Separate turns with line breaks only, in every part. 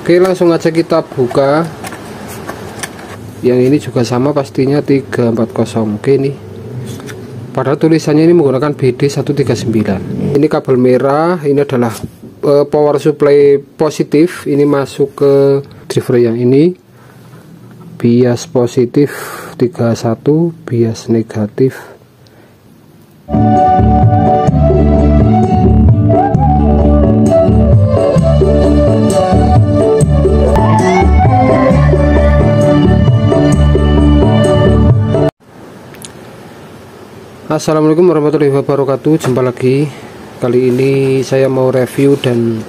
Oke, langsung aja kita buka. Yang ini juga sama pastinya 340. Oke, ini padahal tulisannya ini menggunakan BD139. Ini kabel merah, ini adalah power supply positif. Ini masuk ke driver yang ini, bias positif 31, bias negatif. Assalamualaikum warahmatullahi wabarakatuh. Jumpa lagi. Kali ini saya mau review dan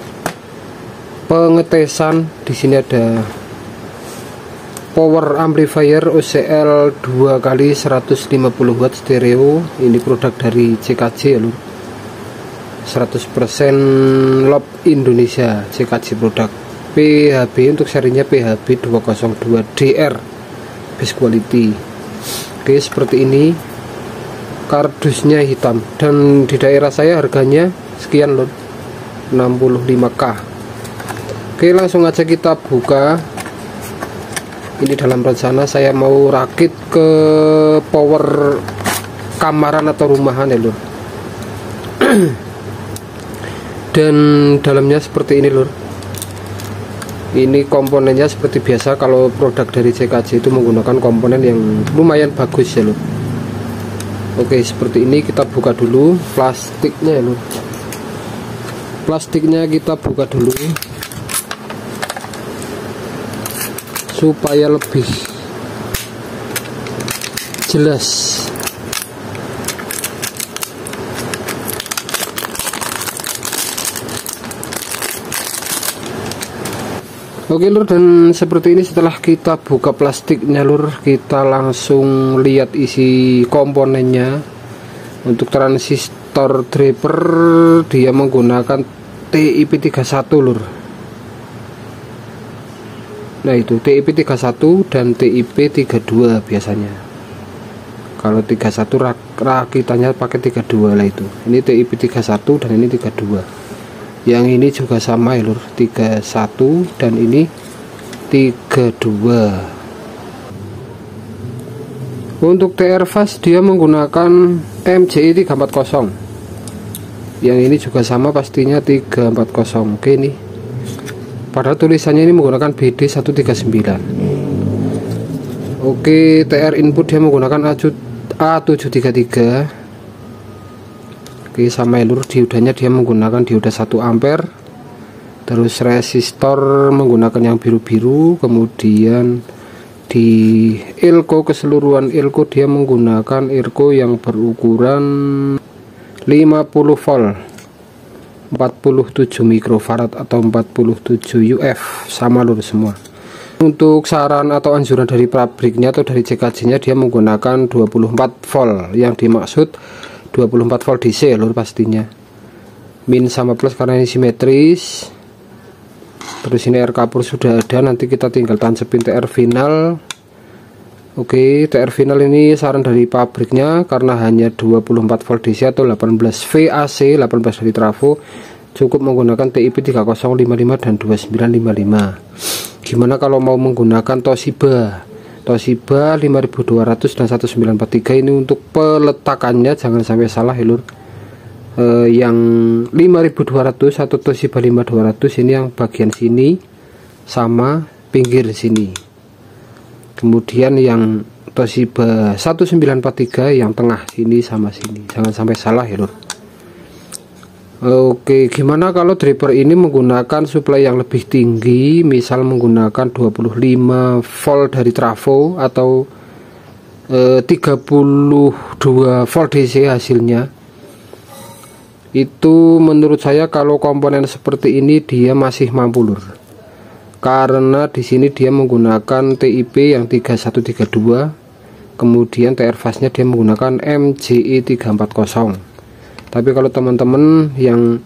pengetesan. Di sini ada power amplifier OCL 2x150W stereo. Ini produk dari CKJ ya lur, 100% lob Indonesia. CKJ produk PHB, untuk serinya PHB 202DR best quality. Oke, seperti ini. Kardusnya hitam dan di daerah saya harganya sekian lho, 65k. Oke, langsung aja kita buka. Ini dalam rencana saya mau rakit ke power kamaran atau rumahan ya lur. Dan dalamnya seperti ini lur. Ini komponennya seperti biasa, kalau produk dari CKJ itu menggunakan komponen yang lumayan bagus ya lur. Oke, seperti ini. Kita buka dulu plastiknya ya lur. Plastiknya kita buka dulu supaya lebih jelas. Oke lur, dan seperti ini setelah kita buka plastiknya lur, kita langsung lihat isi komponennya. Untuk transistor driver dia menggunakan TIP31 lur. Nah itu TIP31 dan TIP32 biasanya. Kalau 31 rakitannya pakai 32 lah itu. Ini TIP31 dan ini 32. Yang ini juga sama ya lur, 31 dan ini 32. Untuk TR fast dia menggunakan MJI 340. Yang ini juga sama pastinya 340. Oke, ini padahal tulisannya ini menggunakan BD139. Oke, TR input dia menggunakan A733. Oke, sama ya lur, diodanya dia menggunakan dioda 1 ampere. Terus resistor menggunakan yang biru-biru. Kemudian di elko, keseluruhan elko dia menggunakan elko yang berukuran 50 volt, 47 mikrofarad atau 47 UF, sama lur semua. Untuk saran atau anjuran dari pabriknya atau dari CKJ nya dia menggunakan 24 volt. Yang dimaksud 24 volt DC ya lur pastinya. Min sama plus karena ini simetris. Terus ini air kapur sudah ada, nanti kita tinggal tancapin TR final. Oke, TR final ini saran dari pabriknya karena hanya 24 volt DC atau 18 VAC, 18 dari trafo, cukup menggunakan TIP 3055 dan 2955. Gimana kalau mau menggunakan Toshiba 5200 dan 1943? Ini untuk peletakannya jangan sampai salah ya lur. Yang 5200 atau Toshiba 5200 ini yang bagian sini sama pinggir sini. Kemudian yang Toshiba 1943 yang tengah sini sama sini, jangan sampai salah ya lur. Oke, gimana kalau driver ini menggunakan supply yang lebih tinggi, misal menggunakan 25 volt dari trafo atau 32 volt DC hasilnya. Itu menurut saya kalau komponen seperti ini dia masih mampu lur. Karena di sini dia menggunakan TIP yang 3132, kemudian TR fast-nya dia menggunakan MJI 340. Tapi kalau teman-teman yang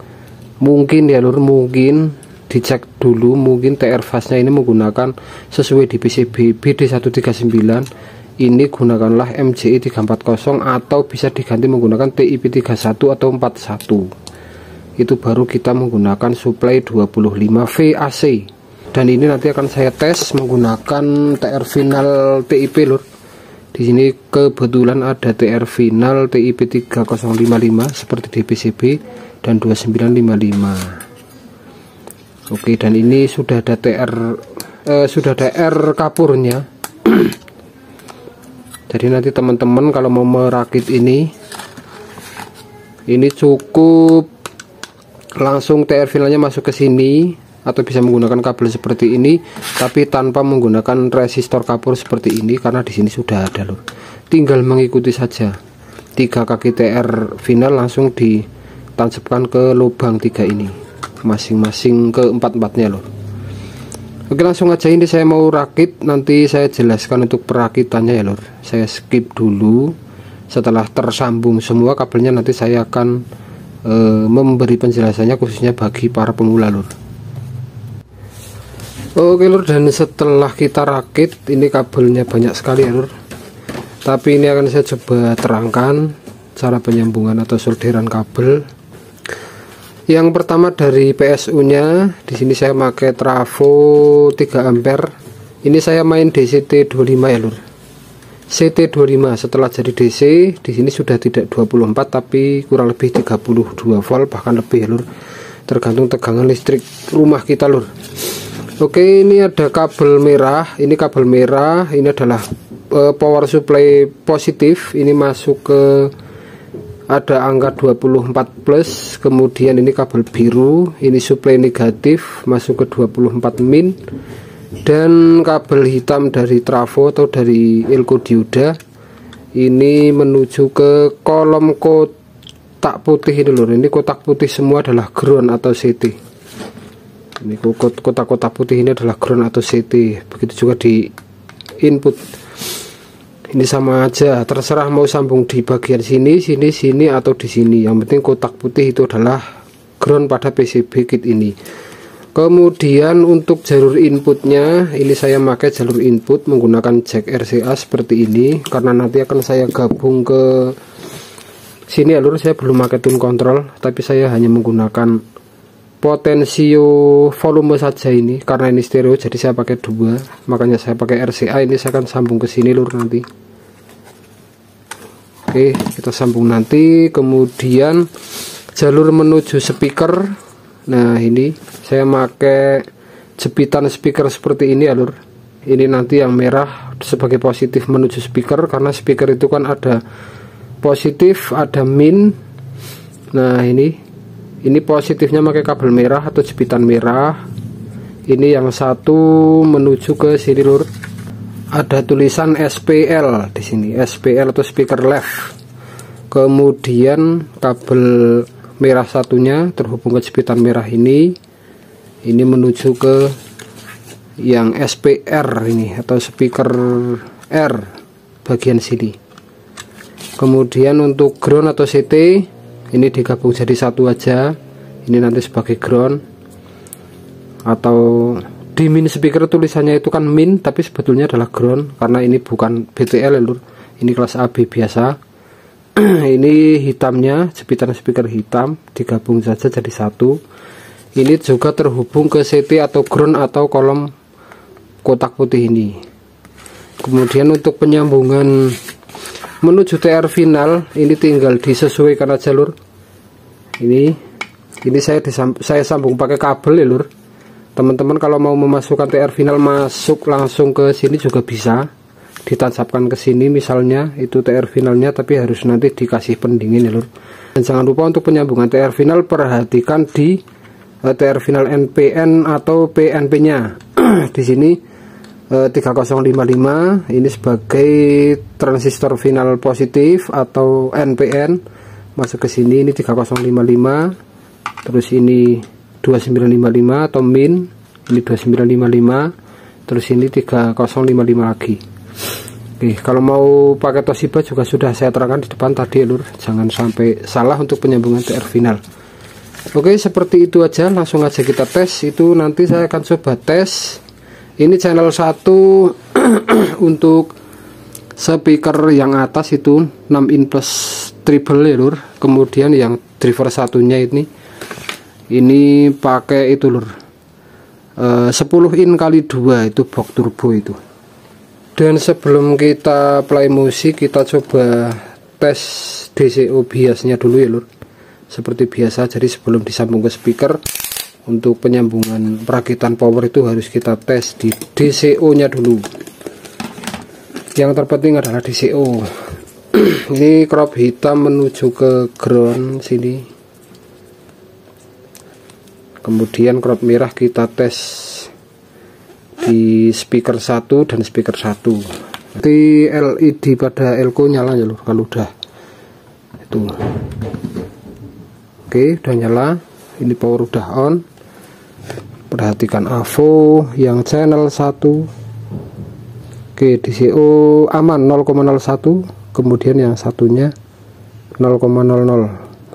mungkin ya lur, mungkin dicek dulu, mungkin TR fast-nya ini menggunakan sesuai di PCB BD139, ini gunakanlah MJI 340 atau bisa diganti menggunakan TIP 31 atau 41. Itu baru kita menggunakan supply 25 VAC. Dan ini nanti akan saya tes menggunakan TR Final TIP lur. Di sini kebetulan ada TR Final TIP 3055 seperti di PCB dan 2955. Oke, dan ini sudah ada R kapurnya. Jadi nanti teman-teman kalau mau merakit ini cukup langsung TR finalnya masuk ke sini, atau bisa menggunakan kabel seperti ini tapi tanpa menggunakan resistor kapur seperti ini, karena di sini sudah ada lur. Tinggal mengikuti saja 3 kaki TR final langsung ditancapkan ke lubang 3 ini, masing-masing ke empat-empatnya lur. Oke, langsung aja ini saya mau rakit, nanti saya jelaskan untuk perakitannya ya lur. Saya skip dulu, setelah tersambung semua kabelnya nanti saya akan memberi penjelasannya khususnya bagi para pemula lur. Oke lur, dan setelah kita rakit ini kabelnya banyak sekali ya lur, tapi ini akan saya coba terangkan cara penyambungan atau solderan kabel. Yang pertama dari PSU nya, di sini saya pakai trafo 3 ampere. Ini saya main DCT25 ya lur, CT25. Setelah jadi DC di sini sudah tidak 24 tapi kurang lebih 32 volt bahkan lebih ya lur, tergantung tegangan listrik rumah kita lur. Oke, ini ada kabel merah. Ini kabel merah ini adalah power supply positif. Ini masuk ke ada angka 24 plus. Kemudian ini kabel biru, ini supply negatif masuk ke 24 min. Dan kabel hitam dari trafo atau dari elko dioda ini menuju ke kolom kotak putih ini lur. Ini kotak putih semua adalah ground atau CT. Ini kotak-kotak putih ini adalah ground atau CT. Begitu juga di input. Ini sama aja, terserah mau sambung di bagian sini, sini atau di sini. Yang penting kotak putih itu adalah ground pada PCB kit ini. Kemudian untuk jalur inputnya, ini saya pakai jalur input menggunakan jack RCA seperti ini, karena nanti akan saya gabung ke sini ya lur. Saya belum pakai tune control, tapi saya hanya menggunakan potensio volume saja ini, karena ini stereo jadi saya pakai 2, makanya saya pakai RCA. Ini saya akan sambung ke sini lur nanti. Oke, kita sambung nanti. Kemudian jalur menuju speaker, nah ini saya pakai jepitan speaker seperti ini ya lur. Ini nanti yang merah sebagai positif menuju speaker, karena speaker itu kan ada positif ada min. Nah ini positifnya pakai kabel merah atau jepitan merah. Ini yang satu menuju ke sini lur. Ada tulisan SPL di sini, SPL atau speaker left. Kemudian kabel merah satunya terhubung ke jepitan merah ini menuju ke yang SPR ini atau speaker R bagian sini. Kemudian untuk ground atau CT ini digabung jadi satu aja. Ini nanti sebagai ground, atau di min speaker tulisannya itu kan min tapi sebetulnya adalah ground, karena ini bukan BTL ya lur. Ini kelas AB biasa. Ini hitamnya jepitan speaker hitam digabung saja jadi satu. Ini juga terhubung ke CT atau ground atau kolom kotak putih ini. Kemudian untuk penyambungan menuju TR final ini tinggal disesuaikan aja lur. Ini saya sambung pakai kabel ya lur. Teman-teman kalau mau memasukkan TR final masuk langsung ke sini juga bisa, ditancapkan ke sini misalnya itu TR finalnya, tapi harus nanti dikasih pendingin ya lur. Dan jangan lupa untuk penyambungan TR final perhatikan di TR final NPN atau PNP nya. Di sini 3055 ini sebagai transistor final positif atau NPN masuk ke sini. Ini 3055, terus ini 2955 atau min, ini 2955, terus ini 3055 lagi. Oke, kalau mau pakai Toshiba juga sudah saya terangkan di depan tadi ya lur, jangan sampai salah untuk penyambungan TR final. Oke, seperti itu aja, langsung aja kita tes. Itu nanti saya akan coba tes. Ini channel 1 untuk speaker yang atas itu 6 in plus triple ya lur. Kemudian yang driver satunya ini pakai itu lur, 10 in kali 2 itu box turbo itu. Dan sebelum kita play musik, kita coba tes DCO biasnya dulu ya lur, seperti biasa. Jadi sebelum disambung ke speaker, untuk penyambungan perakitan power itu harus kita tes di DCO nya dulu. Yang terpenting adalah DCO. Ini crop hitam menuju ke ground sini, kemudian crop merah kita tes di speaker 1 dan speaker 1. Nanti LED pada elko nyala ya lur kalau udah itu. Oke, udah nyala. Ini power udah on. Perhatikan AVO yang channel 1. Oke, DCO aman 0,01. Kemudian yang satunya 0,00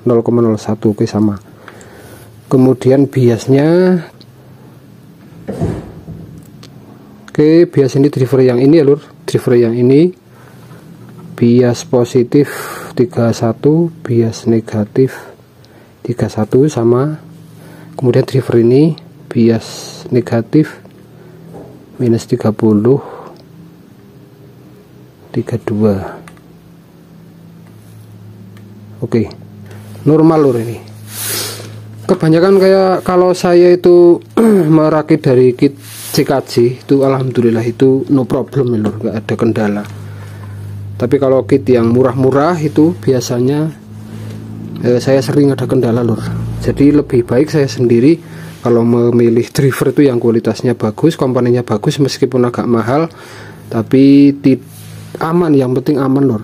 0,01. Oke, sama. Kemudian biasnya, oke, bias ini driver yang ini ya lur, driver yang ini bias positif 31, bias negatif 31 sama. Kemudian driver ini bias negatif minus 30 32. Oke, normal lur. Ini kebanyakan kayak kalau saya itu merakit dari kit CKJ itu alhamdulillah itu no problem ya lur, nggak ada kendala. Tapi kalau kit yang murah-murah itu biasanya saya sering ada kendala lur. Jadi lebih baik saya sendiri kalau memilih driver itu yang kualitasnya bagus, komponennya bagus, meskipun agak mahal tapi aman, yang penting aman lur.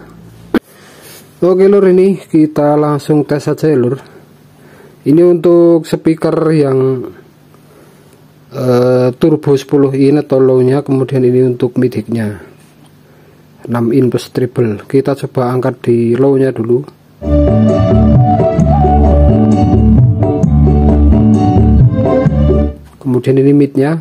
Oke lur, ini kita langsung tes saja ya lur. Ini untuk speaker yang turbo 10 in atau low nya, kemudian ini untuk midicnya 6 in plus treble. Kita coba angkat di low nya dulu. Kemudian ini midnya.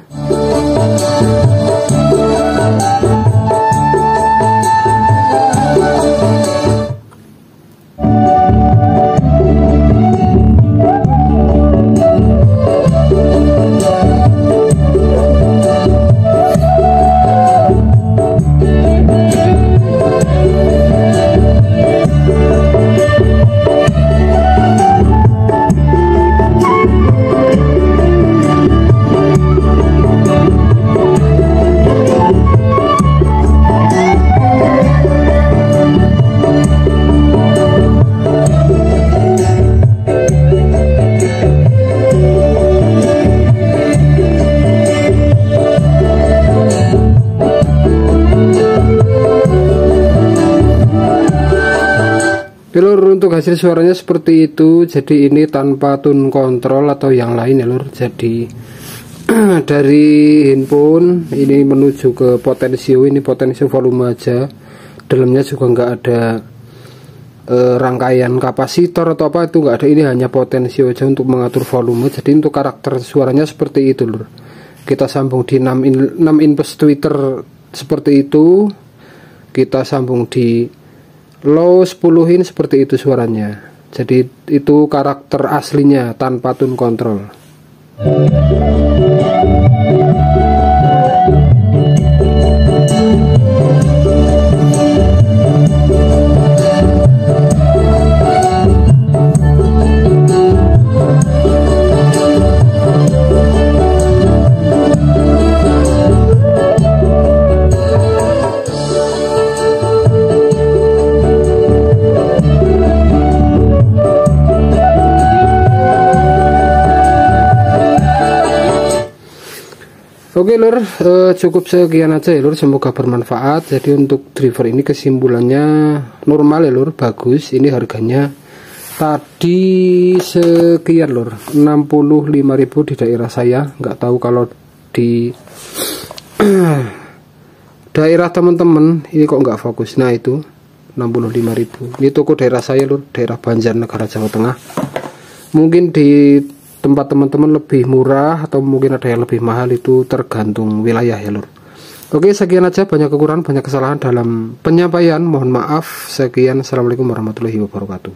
Lur, untuk hasil suaranya seperti itu. Jadi ini tanpa tune control atau yang lain ya lur. Jadi dari handphone ini menuju ke potensio, ini potensio volume aja. Dalamnya juga nggak ada rangkaian kapasitor atau apa, itu nggak ada. Ini hanya potensio aja untuk mengatur volume. Jadi untuk karakter suaranya seperti itu lur. Kita sambung di 6 in plus tweeter seperti itu. Kita sambung di low 10 in seperti itu suaranya. Jadi itu karakter aslinya tanpa tune control. Oke lur, cukup sekian aja ya lur, semoga bermanfaat. Jadi untuk driver ini kesimpulannya normal ya lur, bagus. Ini harganya tadi sekian lur, 65.000 di daerah saya. Nggak tahu kalau di daerah teman-teman ini kok nggak fokus. Nah itu 65.000. Ini toko daerah saya lur, daerah Banjarnegara, Jawa Tengah. Mungkin di tempat teman-teman lebih murah atau mungkin ada yang lebih mahal, itu tergantung wilayah ya lur. Oke, sekian aja, banyak kekurangan, banyak kesalahan dalam penyampaian, mohon maaf. Sekian, assalamualaikum warahmatullahi wabarakatuh.